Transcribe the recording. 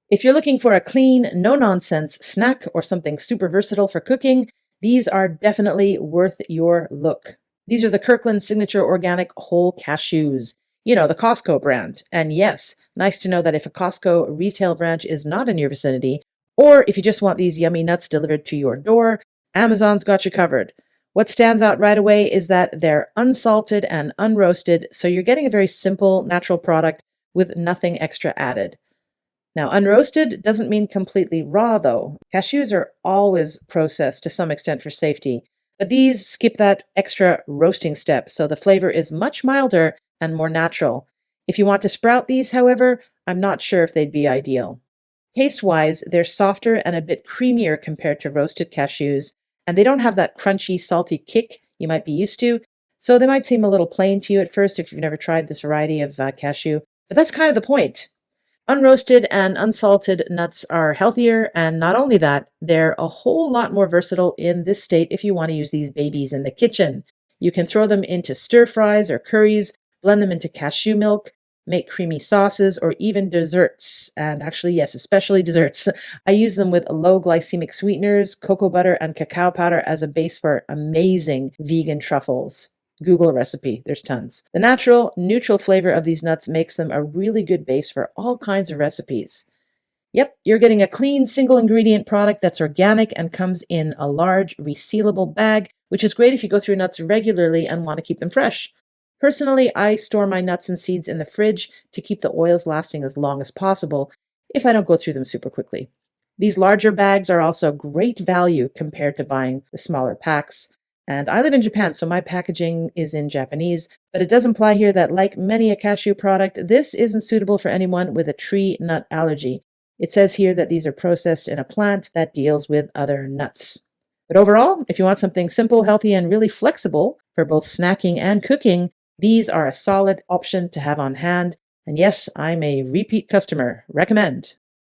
If you're looking for a clean, no-nonsense snack or something super versatile for cooking, these are definitely worth your look. These are the Kirkland Signature Organic Whole Cashews, the Costco brand. And yes, nice to know that if a Costco retail branch is not in your vicinity, or if you just want these yummy nuts delivered to your door, Amazon's got you covered. What stands out right away is that they're unsalted and unroasted, so you're getting a very simple, natural product with nothing extra added. Now, unroasted doesn't mean completely raw, though. Cashews are always processed to some extent for safety, but these skip that extra roasting step, so the flavor is much milder and more natural. If you want to sprout these, however, I'm not sure if they'd be ideal. Taste-wise, they're softer and a bit creamier compared to roasted cashews, and they don't have that crunchy, salty kick you might be used to, so they might seem a little plain to you at first if you've never tried this variety of cashew, but that's kind of the point. Unroasted and unsalted nuts are healthier, and not only that, they're a whole lot more versatile in this state if you want to use these babies in the kitchen. You can throw them into stir fries or curries, blend them into cashew milk, make creamy sauces, or even desserts. And actually, yes, especially desserts. I use them with low glycemic sweeteners, cocoa butter, and cacao powder as a base for amazing vegan truffles. Google a recipe, there's tons. The natural, neutral flavor of these nuts makes them a really good base for all kinds of recipes. Yep, you're getting a clean, single ingredient product that's organic and comes in a large, resealable bag, which is great if you go through nuts regularly and want to keep them fresh. Personally, I store my nuts and seeds in the fridge to keep the oils lasting as long as possible if I don't go through them super quickly. These larger bags are also great value compared to buying the smaller packs. And I live in Japan, so my packaging is in Japanese, but it does imply here that, like many a cashew product, this isn't suitable for anyone with a tree nut allergy. It says here that these are processed in a plant that deals with other nuts. But overall, if you want something simple, healthy, and really flexible for both snacking and cooking, these are a solid option to have on hand. And yes, I'm a repeat customer. Recommend.